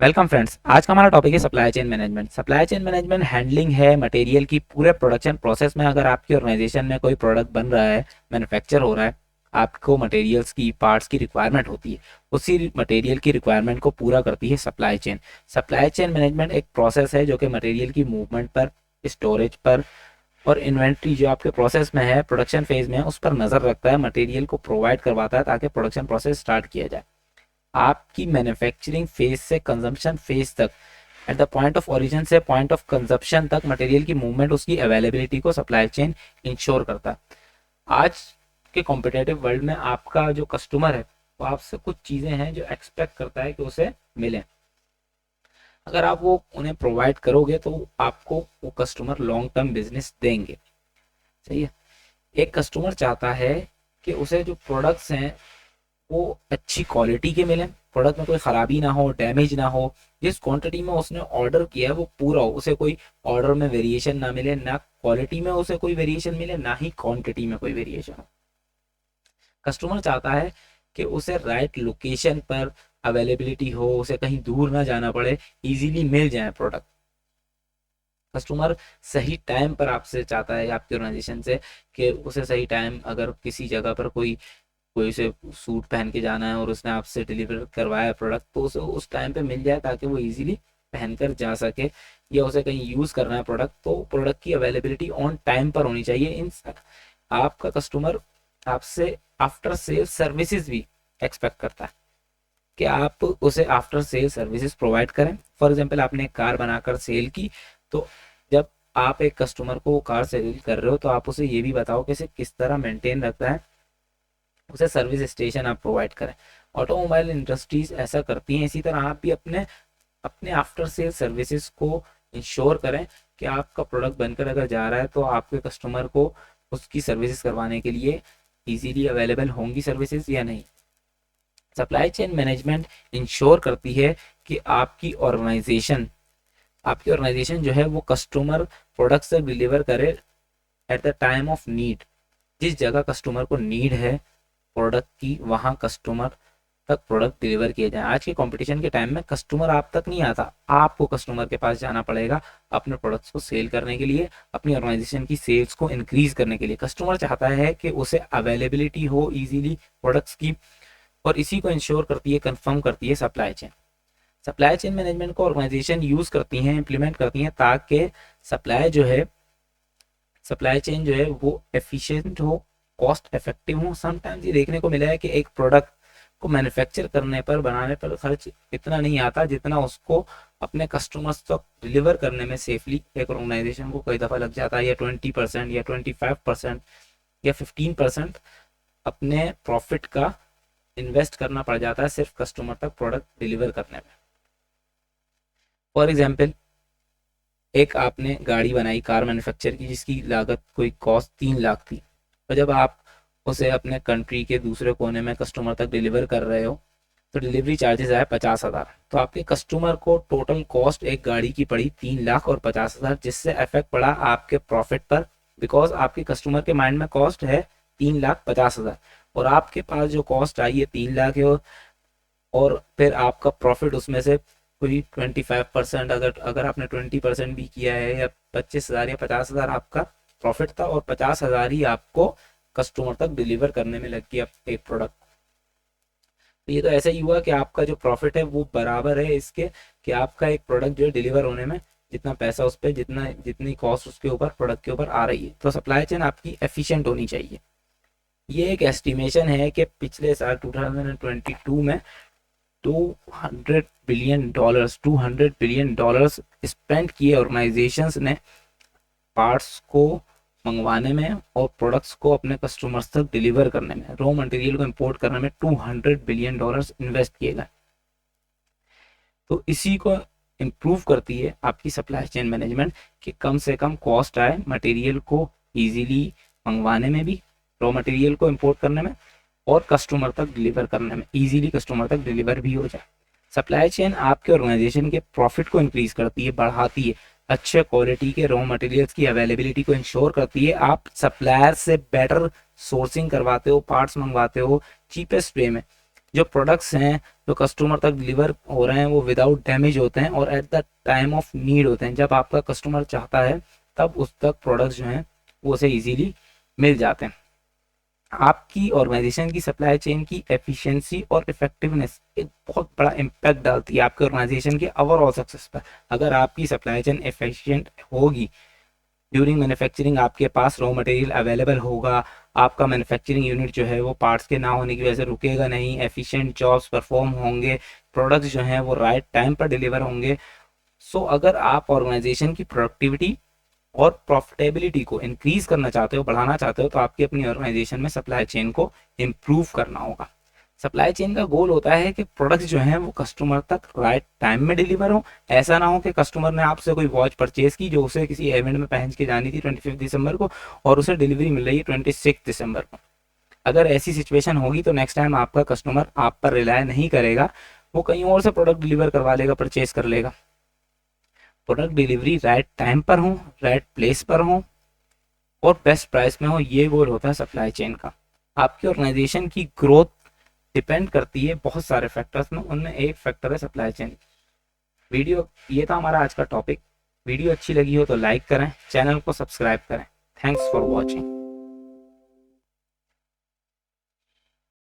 Welcome friends. आज का हमारा टॉपिक है supply chain management. Supply chain management handling है मटेरियल की पूरे प्रोडक्शन प्रोसेस में। अगर आपकी ऑर्गेनाइजेशन में कोई प्रोडक्ट बन रहा है, मैन्युफैक्चर हो रहा है, आपको मटेरियल्स की पार्ट्स की रिक्वायरमेंट होती है, उसी मटेरियल की रिक्वायरमेंट को पूरा करती है supply chain. Supply chain management एक प्रोसेस है जो कि मटेरियल की मूवमेंट पर, स्टोरेज पर और इन्वेंट्री जो आपके प्रोसेस में है, प्रोडक्शन फेज में है, उस पर नजर रखता है, मटेरियल को प्रोवाइड करवाता है ताकि प्रोडक्शन प्रोसेस स्टार्ट किया जाए। आपकी मैन्युफैक्चरिंग फेज से कंजम्पशन फेज तक, at the point of origin से पॉइंट ऑफ कंजप्शन तक मटेरियल की मूवमेंट, उसकी अवेलेबिलिटी को सप्लाई चेन इंश्योर करता है। आज के कॉम्पिटेटिव वर्ल्ड में आपका जो कस्टमर है वो आपसे कुछ चीज़ें हैं जो एक्सपेक्ट करता है कि उसे मिले। अगर आप वो उन्हें प्रोवाइड करोगे तो आपको वो कस्टमर लॉन्ग टर्म बिजनेस देंगे। सही है। एक कस्टमर चाहता है कि उसे जो प्रोडक्ट्स हैं वो अच्छी क्वालिटी के मिले, प्रोडक्ट में कोई खराबी ना हो, डैमेज ना हो, जिस क्वांटिटी में उसने ऑर्डर किया है वो पूरा हो, उसे कोई ऑर्डर में वेरिएशन ना मिले, ना क्वालिटी में उसे कोई वेरिएशन मिले, ना ही क्वांटिटी में कोई वेरिएशन हो। कस्टमर चाहता है कि उसे राइट लोकेशन पर अवेलेबिलिटी हो, उसे कहीं दूर ना जाना पड़े, इजीली मिल जाए प्रोडक्ट। कस्टमर सही टाइम पर आपसे चाहता है, आपकी ऑर्गेनाइजेशन से, कि उसे सही टाइम, अगर किसी जगह पर कोई कोई से सूट पहन के जाना है और उसने आपसे डिलीवर करवाया प्रोडक्ट, तो उसे उस टाइम पे मिल जाए ताकि वो इजीली पहनकर जा सके। या उसे कहीं यूज करना है प्रोडक्ट, तो प्रोडक्ट की अवेलेबिलिटी ऑन टाइम पर होनी चाहिए। इन आपका कस्टमर आपसे आफ्टर सेल सर्विसेज भी एक्सपेक्ट करता है कि आप उसे आफ्टर सेल सर्विसेज प्रोवाइड करें। फॉर एग्जाम्पल, आपने एक कार बनाकर सेल की, तो जब आप एक कस्टमर को कार सेल कर रहे हो तो आप उसे ये भी बताओ कि इसे किस तरह मेंटेन रखना है, उसे सर्विस स्टेशन आप प्रोवाइड करें। ऑटोमोबाइल इंडस्ट्रीज ऐसा करती हैं, इसी तरह आप भी अपने अपने आफ्टर सेल सर्विसेज को इंश्योर करें कि आपका प्रोडक्ट बनकर अगर जा रहा है तो आपके कस्टमर को उसकी सर्विसेज करवाने के लिए इजीली अवेलेबल होंगी सर्विसेज या नहीं। सप्लाई चेन मैनेजमेंट इंश्योर करती है कि आपकी ऑर्गेनाइजेशन जो है वो कस्टमर प्रोडक्ट से डिलीवर करे at the time of need. जिस जगह कस्टमर को नीड है प्रोडक्ट की, वहां कस्टमर तक प्रोडक्ट डिलीवर किए जाए। आज के कंपटीशन के टाइम में कस्टमर आप तक नहीं आता, आपको कस्टमर के पास जाना पड़ेगा अपने प्रोडक्ट्स को सेल करने के लिए, अपनी ऑर्गेनाइजेशन की सेल्स को इंक्रीज करने के लिए। कस्टमर चाहता है कि उसे अवेलेबिलिटी हो इजीली प्रोडक्ट्स की, और इसी को इंश्योर करती है, कंफर्म करती है supply chain. Supply chain management को ऑर्गेनाइजेशन यूज करती हैं, इंप्लीमेंट करती हैं, ताकि सप्लाई जो है सप्लाई चेन जो है वो एफिशिएंट हो, कॉस्ट इफेक्टिव हो। समटाइम्स ये देखने को मिला है कि एक प्रोडक्ट को मैन्युफैक्चर करने पर, बनाने पर खर्च इतना नहीं आता जितना उसको अपने कस्टमर्स तक डिलीवर करने में सेफली एक ऑर्गेनाइजेशन को कई दफ़ा लग जाता है। या 20% या 25% या 15% अपने प्रॉफिट का इन्वेस्ट करना पड़ जाता है सिर्फ कस्टमर तक प्रोडक्ट डिलीवर करने में। फॉर एग्जाम्पल, एक आपने गाड़ी बनाई कार मैन्युफैक्चर की जिसकी लागत कोई कॉस्ट 3 लाख थी, और जब आप उसे अपने कंट्री के दूसरे कोने में कस्टमर तक डिलीवर कर रहे हो तो डिलीवरी चार्जेस आए 50,000। तो आपके कस्टमर को टोटल कॉस्ट एक गाड़ी की पड़ी 3 लाख और 50,000, जिससे इफेक्ट पड़ा आपके प्रॉफिट पर। बिकॉज आपके कस्टमर के माइंड में कॉस्ट है 3,50,000 और आपके पास जो कॉस्ट आई है 3 लाख है, और फिर आपका प्रॉफिट उसमें से कोई 25%, अगर अगर आपने 20% भी किया है, या 25,000 या 50,000 आपका प्रॉफिट था, और 50,000 ही आपको कस्टमर तक डिलीवर करने में लग गया एक प्रोडक्ट। तो ये तो ऐसा ही हुआ कि आपका जो प्रॉफिट है वो बराबर है इसके, कि आपका एक प्रोडक्ट जो है डिलीवर होने में जितना पैसा उस पर, जितनी कॉस्ट उसके ऊपर, प्रोडक्ट के ऊपर आ रही है। तो सप्लाई चेन आपकी एफिशिएंट होनी चाहिए। ये एक एस्टिमेशन है कि पिछले साल 2022 में 200 बिलियन डॉलर्स स्पेंड किए ऑर्गेनाइजेशंस ने पार्ट्स को मंगवाने में और प्रोडक्ट्स को अपने कस्टमर्स तक डिलीवर करने में, रॉ मटेरियल को इंपोर्ट करने में 200 बिलियन डॉलर्स इन्वेस्ट किए गए। तो इसी को इम्प्रूव करती है आपकी सप्लाई चेन मैनेजमेंट, कि कम से कम कॉस्ट आए मटेरियल को इजीली मंगवाने में भी, रॉ मटेरियल को इंपोर्ट करने में, और कस्टमर तक डिलीवर करने में, इजीली कस्टमर तक डिलीवर भी हो जाए। सप्लाई चेन आपके ऑर्गेनाइजेशन के प्रॉफिट को इंक्रीज करती है, बढ़ाती है, अच्छे क्वालिटी के रॉ मटेरियल्स की अवेलेबिलिटी को इंश्योर करती है। आप सप्लायर से बेटर सोर्सिंग करवाते हो, पार्ट्स मंगवाते हो चीपेस्ट वे में, जो प्रोडक्ट्स हैं जो कस्टमर तक डिलीवर हो रहे हैं वो विदाउट डैमेज होते हैं और at the time of need होते हैं। जब आपका कस्टमर चाहता है तब उस तक प्रोडक्ट्स जो हैं वो उसे इजीली मिल जाते हैं। आपकी ऑर्गेनाइजेशन की सप्लाई चेन की एफिशिएंसी और इफेक्टिवनेस एक बहुत बड़ा इम्पैक्ट डालती है आपके ऑर्गेनाइजेशन के ओवरऑल सक्सेस पर। अगर आपकी सप्लाई चेन एफिशिएंट होगी, ड्यूरिंग मैन्युफैक्चरिंग आपके पास रॉ मटेरियल अवेलेबल होगा, आपका मैन्युफैक्चरिंग यूनिट जो है वो पार्ट्स के ना होने की वजह से रुकेगा नहीं, एफिशिएंट जॉब्स परफॉर्म होंगे, प्रोडक्ट्स जो हैं वो राइट टाइम पर डिलीवर होंगे। सो अगर आप ऑर्गेनाइजेशन की प्रोडक्टिविटी और प्रॉफिटेबिलिटी को इंक्रीज करना चाहते हो, बढ़ाना चाहते हो, तो आपकी अपनी ऑर्गेनाइजेशन में सप्लाई चेन को इम्प्रूव करना होगा। सप्लाई चेन का गोल होता है कि प्रोडक्ट्स जो हैं वो कस्टमर तक राइट टाइम में डिलीवर हो। ऐसा ना हो कि कस्टमर ने आपसे कोई वॉच परचेज की जो उसे किसी इवेंट में पहन के जानी थी 25 दिसंबर को और उसे डिलीवरी मिल रही है 26 दिसंबर को। अगर ऐसी सिचुएशन होगी तो नेक्स्ट टाइम आपका कस्टमर आप पर रिलाय नहीं करेगा, वो कहीं और से प्रोडक्ट डिलीवर करवा लेगा, परचेज कर लेगा। प्रोडक्ट डिलीवरी राइट टाइम पर हो, राइट प्लेस पर हो और बेस्ट प्राइस में हो, ये गोल होता है सप्लाई चेन का। आपकी ऑर्गेनाइजेशन की ग्रोथ डिपेंड करती है बहुत सारे फैक्टर्स में, उनमें एक फैक्टर है सप्लाई चेन। वीडियो ये था हमारा आज का टॉपिक। वीडियो अच्छी लगी हो तो लाइक करें, चैनल को सब्सक्राइब करें। Thanks for watching.